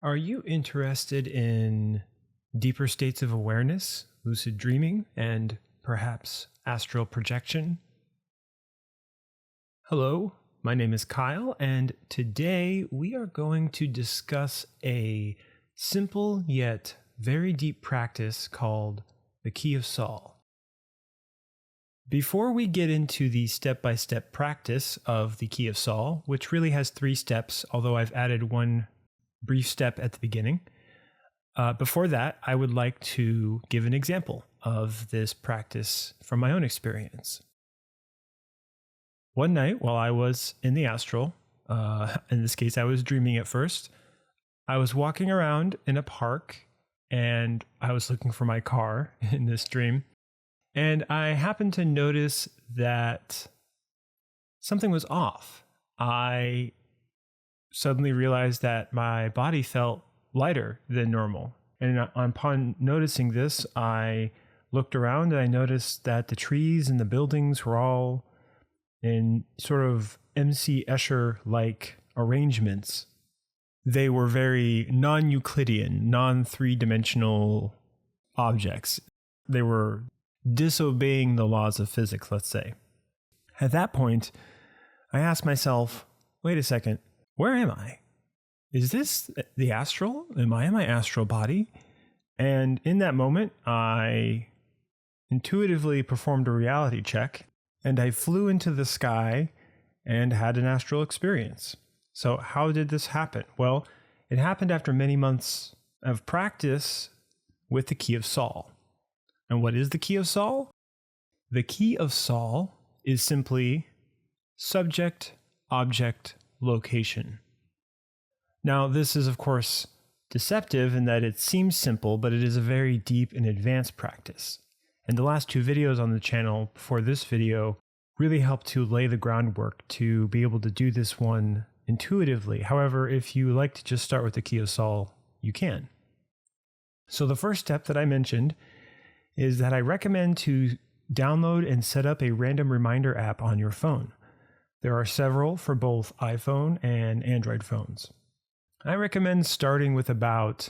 Are you interested in deeper states of awareness, lucid dreaming, and perhaps astral projection? Hello, my name is Kyle, and today we are going to discuss a simple yet very deep practice called the Key of Sol. Before we get into the step-by-step practice of the Key of Sol, which really has 3 steps, although I've added one brief step at the beginning, before that, I would like to give an example of this practice from my own experience. One night while I was in the astral, in this case I was dreaming at first, I was walking around in a park and I was looking for my car in this dream. And I happened to notice that something was off. I suddenly realized that my body felt lighter than normal. And upon noticing this, I looked around and I noticed that the trees and the buildings were all in sort of M.C. Escher-like arrangements. They were very non-Euclidean, non-three-dimensional objects. They were disobeying the laws of physics, let's say. At that point, I asked myself, wait a second, where am I? Is this the astral? Am I in my astral body? And in that moment, I intuitively performed a reality check, and I flew into the sky and had an astral experience. So how did this happen? Well, it happened after many months of practice with the Key of Sol. And what is the Key of Sol? The Key of Sol is simply subject, object, location. Now, this is, of course, deceptive in that it seems simple, but it is a very deep and advanced practice. And the last 2 videos on the channel before this video really help to lay the groundwork to be able to do this one intuitively. However, if you like to just start with the Key of Sol, you can. So the first step that I mentioned is that I recommend to download and set up a random reminder app on your phone. There are several for both iPhone and Android phones. I recommend starting with about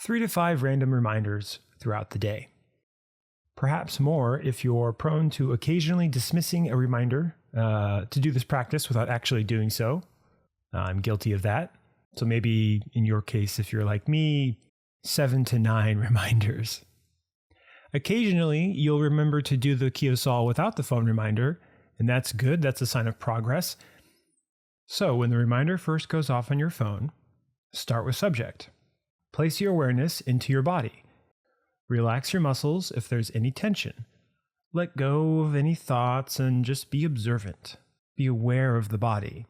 3 to 5 random reminders throughout the day. Perhaps more if you're prone to occasionally dismissing a reminder to do this practice without actually doing so. I'm guilty of that. So maybe in your case, if you're like me, 7 to 9 reminders. Occasionally, you'll remember to do the Key of Sol without the phone reminder, and that's good. That's a sign of progress. So when the reminder first goes off on your phone, start with subject. Place your awareness into your body. Relax your muscles if there's any tension. Let go of any thoughts and just be observant. Be aware of the body.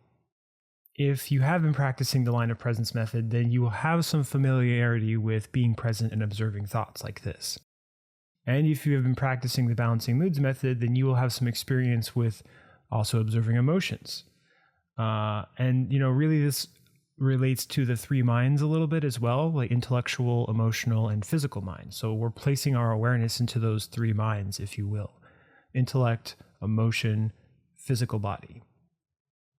If you have been practicing the line of presence method, then you will have some familiarity with being present and observing thoughts like this. And if you have been practicing the balancing moods method, then you will have some experience with also observing emotions. Really this relates to the 3 minds a little bit as well, like intellectual, emotional, and physical mind. So we're placing our awareness into those 3 minds, if you will. Intellect, emotion, physical body.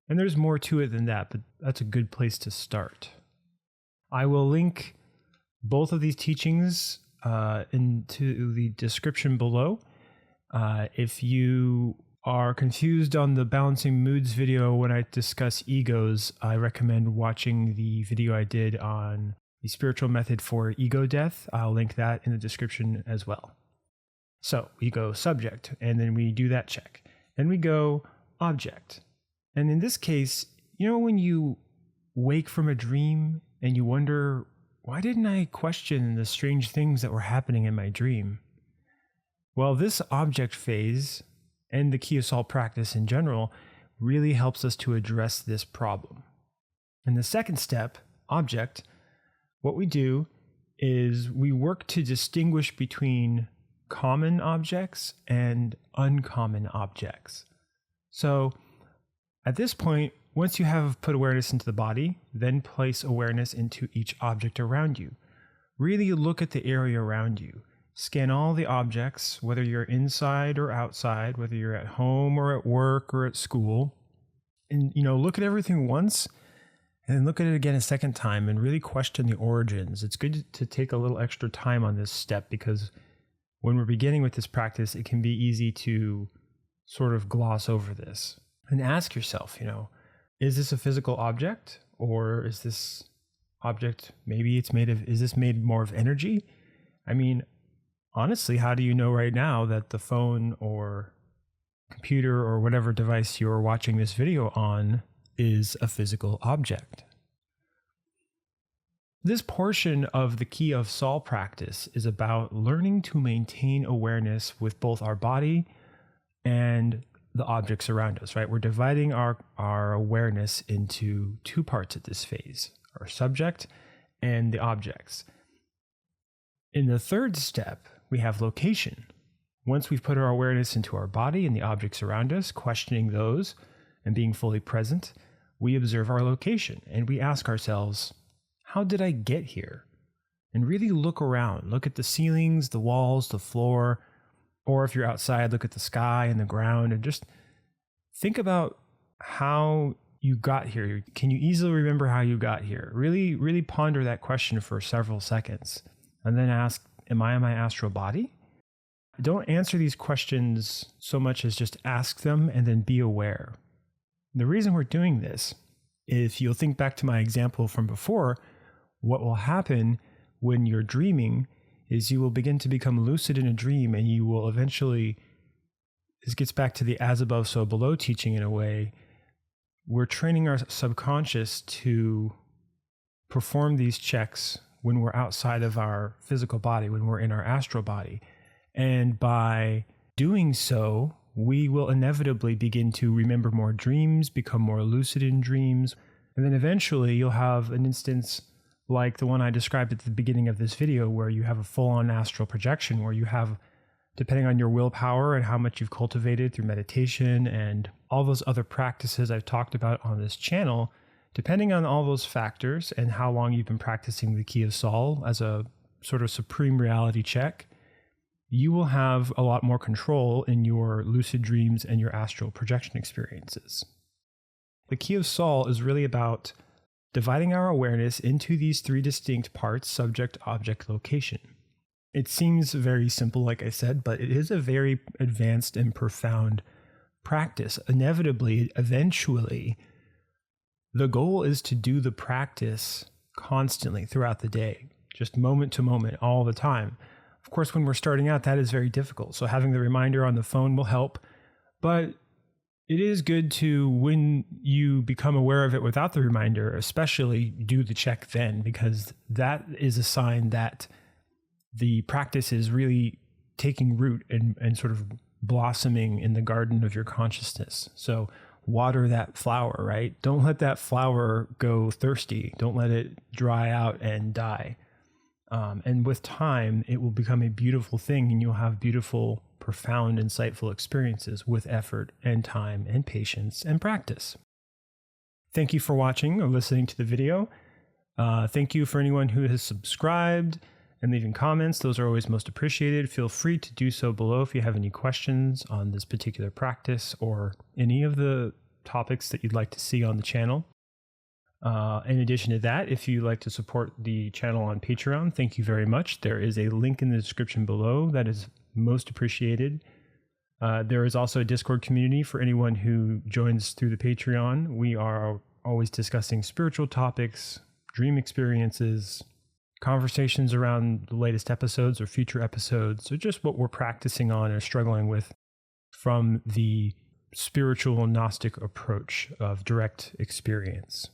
And there's more to it than that, but that's a good place to start. I will link both of these teachings into the description below. If you are confused on the balancing moods video when I discuss egos, I recommend watching the video I did on the spiritual method for ego death. I'll link that in the description as well. So we go subject, and then we do that check. Then we go object. And in this case, when you wake from a dream and you wonder, why didn't I question the strange things that were happening in my dream? Well, this object phase and the Key of Sol practice in general really helps us to address this problem. In the second step, object, what we do is we work to distinguish between common objects and uncommon objects. So at this point, once you have put awareness into the body, then place awareness into each object around you. Really look at the area around you. Scan all the objects, whether you're inside or outside, whether you're at home or at work or at school. And, look at everything once and then look at it again a second time and really question the origins. It's good to take a little extra time on this step, because when we're beginning with this practice, it can be easy to sort of gloss over this and ask yourself, is this a physical object, or is this object, is this made more of energy? I mean, honestly, how do you know right now that the phone or computer or whatever device you're watching this video on is a physical object? This portion of the Key of Sol practice is about learning to maintain awareness with both our body and the objects around us, right? We're dividing our awareness into two parts at this phase, our subject and the objects. In the third step, we have location. Once we've put our awareness into our body and the objects around us, questioning those and being fully present, we observe our location and we ask ourselves, how did I get here? And really look around, look at the ceilings, the walls, the floor, or if you're outside, look at the sky and the ground, and just think about how you got here. Can you easily remember how you got here? Really, really ponder that question for several seconds and then ask, am I in my astral body? Don't answer these questions so much as just ask them and then be aware. The reason we're doing this, if you'll think back to my example from before, what will happen when you're dreaming is you will begin to become lucid in a dream, and you will eventually, this gets back to the as above, so below teaching in a way. We're training our subconscious to perform these checks when we're outside of our physical body, when we're in our astral body. And by doing so, we will inevitably begin to remember more dreams, become more lucid in dreams. And then eventually you'll have an instance like the one I described at the beginning of this video, where you have a full-on astral projection, where you have, depending on your willpower and how much you've cultivated through meditation and all those other practices I've talked about on this channel, depending on all those factors and how long you've been practicing the Key of Sol as a sort of supreme reality check, you will have a lot more control in your lucid dreams and your astral projection experiences. The Key of Sol is really about dividing our awareness into these three distinct parts: subject, object, location. It seems very simple, like I said, but it is a very advanced and profound practice. Inevitably, eventually, the goal is to do the practice constantly throughout the day, just moment to moment, all the time. Of course, when we're starting out, that is very difficult. So having the reminder on the phone will help, but it is good to, when you become aware of it without the reminder, especially do the check then, because that is a sign that the practice is really taking root and sort of blossoming in the garden of your consciousness. So water that flower, right? Don't let that flower go thirsty. Don't let it dry out and die. And with time, it will become a beautiful thing, and you'll have beautiful, profound, insightful experiences with effort and time and patience and practice. Thank you for watching or listening to the video. Thank you for anyone who has subscribed and leaving comments. Those are always most appreciated. Feel free to do so below if you have any questions on this particular practice or any of the topics that you'd like to see on the channel. In addition to that, if you'd like to support the channel on Patreon, thank you very much. There is a link in the description below that is most appreciated. There is also a Discord community for anyone who joins through the Patreon. We are always discussing spiritual topics, dream experiences, conversations around the latest episodes or future episodes, or just what we're practicing on or struggling with from the spiritual Gnostic approach of direct experience.